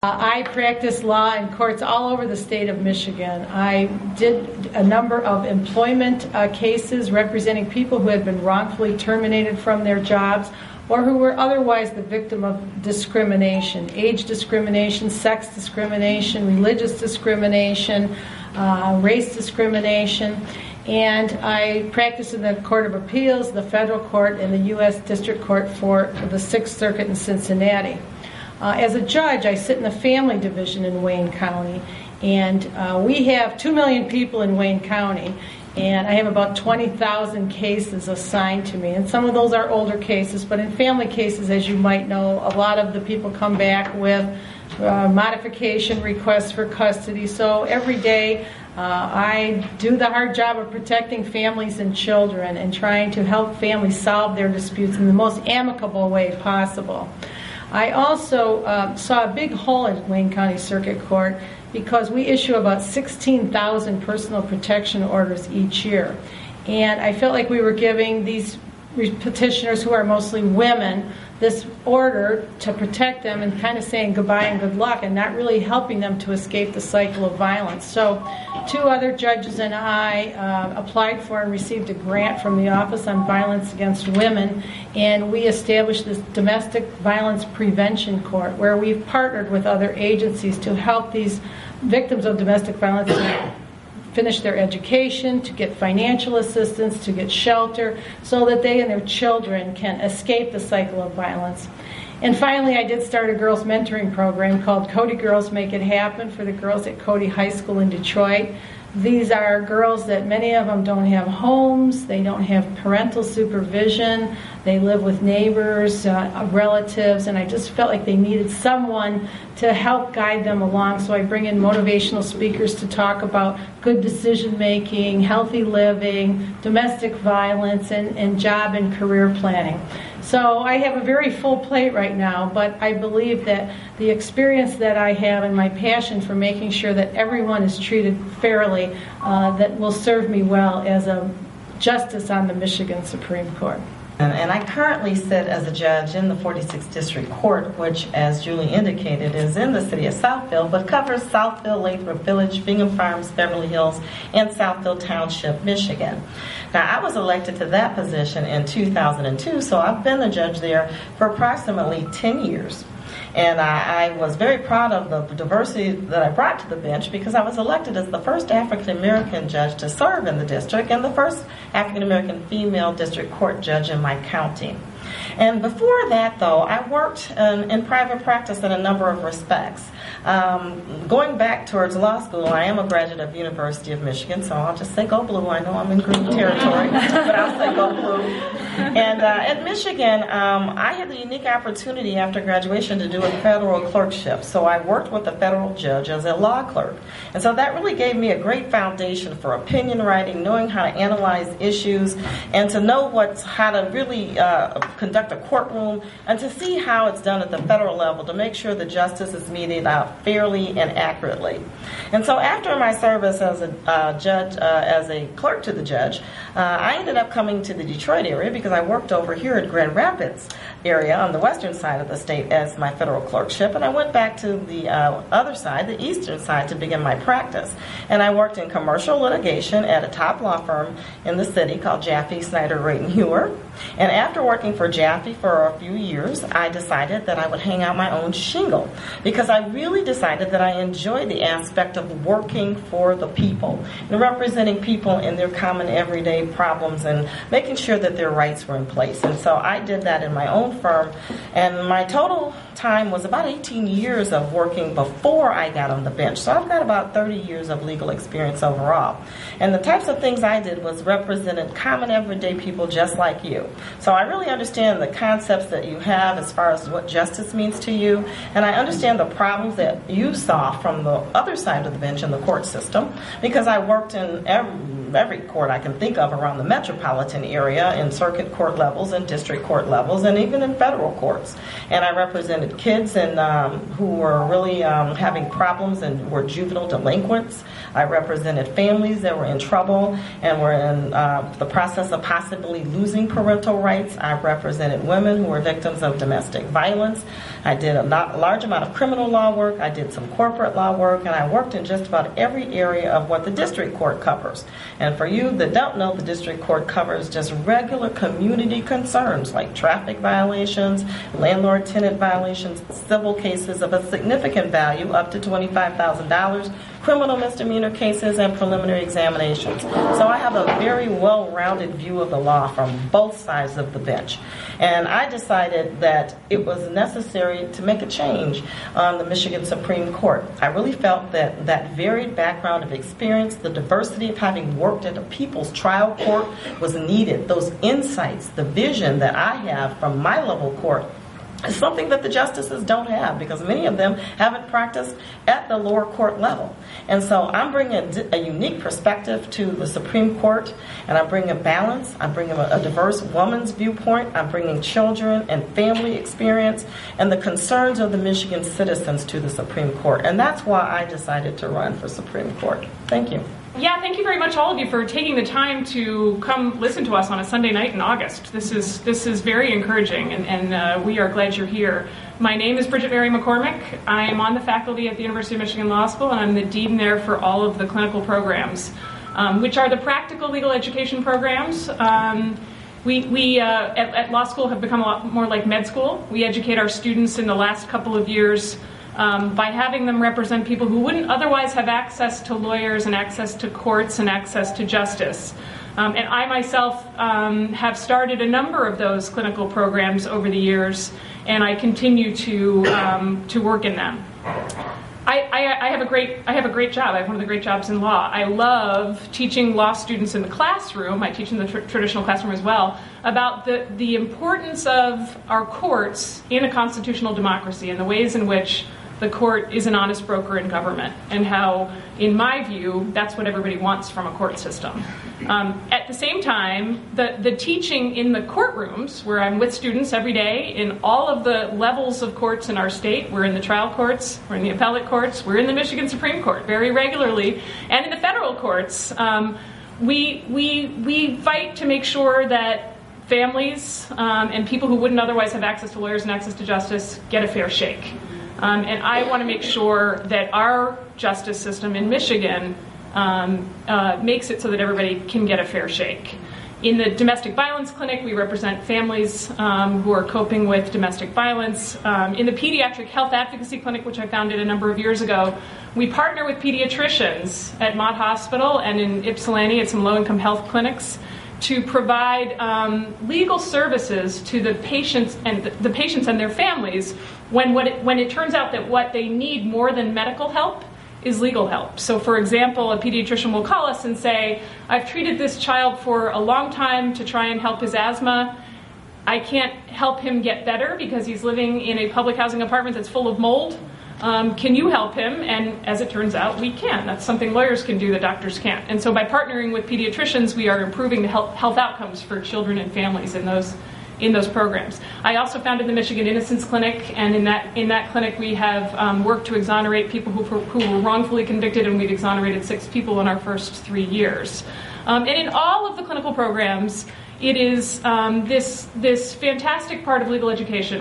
I practice law in courts all over the state of Michigan. I did a number of employment cases representing people who had been wrongfully terminated from their jobs or who were otherwise the victim of discrimination, age discrimination, sex discrimination, religious discrimination, race discrimination. And I practice in the Court of Appeals, the Federal Court, and the U.S. District Court for the Sixth Circuit in Cincinnati. As a judge, I sit in the family division in Wayne County, and we have 2 million people in Wayne County, and I have about 20,000 cases assigned to me, and some of those are older cases, but in family cases, as you might know, a lot of the people come back with modification requests for custody. So every day I do the hard job of protecting families and children and trying to help families solve their disputes in the most amicable way possible. I also saw a big hole in Wayne County Circuit Court because we issue about 16,000 personal protection orders each year. And I felt like we were giving these petitioners, who are mostly women, this order to protect them and kind of saying goodbye and good luck and not really helping them to escape the cycle of violence. So 2 other judges and I applied for and received a grant from the Office on Violence Against Women, and we established this Domestic Violence Prevention Court where we've partnered with other agencies to help these victims of domestic violence finish their education, to get financial assistance, to get shelter, so that they and their children can escape the cycle of violence. And finally, I did start a girls mentoring program called Cody Girls Make It Happen for the girls at Cody High School in Detroit. These are girls that many of them don't have homes, they don't have parental supervision, they live with neighbors, relatives, and I just felt like they needed someone to help guide them along. So I bring in motivational speakers to talk about good decision making, healthy living, domestic violence, and job and career planning. So I have a very full plate right now, but I believe that the experience that I have and my passion for making sure that everyone is treated fairly, that will serve me well as a justice on the Michigan Supreme Court. And I currently sit as a judge in the 46th District Court, which, as Julie indicated, is in the city of Southfield, but covers Southfield, Lathrop Village, Bingham Farms, Beverly Hills, and Southfield Township, Michigan. Now, I was elected to that position in 2002, so I've been a judge there for approximately 10 years. And I was very proud of the diversity that I brought to the bench because I was elected as the first African-American judge to serve in the district and the first African-American female district court judge in my county. And before that, though, I worked in private practice in a number of respects. Going back towards law school, I am a graduate of University of Michigan, so I'll just say go blue. I know I'm in green territory, but I'll say go blue. And at Michigan, I had the unique opportunity after graduation to do a federal clerkship. So I worked with a federal judge as a law clerk. And so that really gave me a great foundation for opinion writing, knowing how to analyze issues, and to know how to really conduct a courtroom, and to see how it's done at the federal level to make sure the justice is meted out fairly and accurately. And so after my service as a judge, as a clerk to the judge, I ended up coming to the Detroit area because I worked over here at Grand Rapids area on the western side of the state as my federal clerkship, and I went back to the other side, the eastern side, to begin my practice. And I worked in commercial litigation at a top law firm in the city called Jaffe, Snyder, Rayton, Hewer. And after working for Jaffe for a few years, I decided that I would hang out my own shingle because I really decided that I enjoyed the aspect of working for the people and representing people in their common everyday problems and making sure that their rights were in place. And so I did that in my own firm, and my total time was about 18 years of working before I got on the bench. So I've got about 30 years of legal experience overall. And the types of things I did was represented common everyday people just like you. So I really understand the concepts that you have as far as what justice means to you, and I understand the problems that you saw from the other side of the bench in the court system because I worked in every court I can think of around the metropolitan area in circuit court levels and district court levels and even in federal courts. And I represented with kids and who were really having problems and were juvenile delinquents. I represented families that were in trouble and were in the process of possibly losing parental rights. I represented women who were victims of domestic violence. I did a large amount of criminal law work. I did some corporate law work, and I worked in just about every area of what the district court covers. And for you that don't know, the district court covers just regular community concerns like traffic violations, landlord-tenant violations, civil cases of a significant value up to $25,000, criminal misdemeanor cases, and preliminary examinations. So I have a very well-rounded view of the law from both sides of the bench. And I decided that it was necessary to make a change on the Michigan Supreme Court. I really felt that that varied background of experience, the diversity of having worked at a people's trial court was needed. Those insights, the vision that I have from my level court is something that the justices don't have, because many of them haven't practiced at the lower court level. And so I'm bringing a unique perspective to the Supreme Court, and I'm bringing balance. I'm bringing a diverse woman's viewpoint. I'm bringing children and family experience and the concerns of the Michigan citizens to the Supreme Court. And that's why I decided to run for Supreme Court. Thank you. Yeah, thank you very much, all of you, for taking the time to come listen to us on a Sunday night in August. This is very encouraging, and we are glad you're here. My name is Bridget Mary McCormick. I am on the faculty at the University of Michigan Law School, and I'm the dean there for all of the clinical programs, which are the practical legal education programs. We at law school have become a lot more like med school. We educate our students in the last couple of years by having them represent people who wouldn't otherwise have access to lawyers and access to courts and access to justice. And I myself have started a number of those clinical programs over the years, and I continue to work in them. I have a great job. I have one of the great jobs in law. I love teaching law students in the classroom. I teach in the traditional classroom as well about the importance of our courts in a constitutional democracy and the ways in which the court is an honest broker in government, and how, in my view, that's what everybody wants from a court system. At the same time, the teaching in the courtrooms, where I'm with students every day in all of the levels of courts in our state, we're in the trial courts, we're in the appellate courts, we're in the Michigan Supreme Court very regularly, and in the federal courts, we fight to make sure that families and people who wouldn't otherwise have access to lawyers and access to justice get a fair shake. And I want to make sure that our justice system in Michigan makes it so that everybody can get a fair shake. In the domestic violence clinic, we represent families who are coping with domestic violence. In the pediatric health advocacy clinic, which I founded a number of years ago, we partner with pediatricians at Mott Hospital and in Ypsilanti at some low-income health clinics to provide legal services to the patients and their families when it turns out that what they need more than medical help is legal help. So, for example, a pediatrician will call us and say, I've treated this child for a long time to try and help his asthma. I can't help him get better because he's living in a public housing apartment that's full of mold. Can you help him? And as it turns out, we can. That's something lawyers can do that doctors can't. And so by partnering with pediatricians, we are improving the health outcomes for children and families in those programs. I also founded the Michigan Innocence Clinic, and in that clinic we have worked to exonerate people who were wrongfully convicted, and we've exonerated 6 people in our first 3 years. And in all of the clinical programs, it is this fantastic part of legal education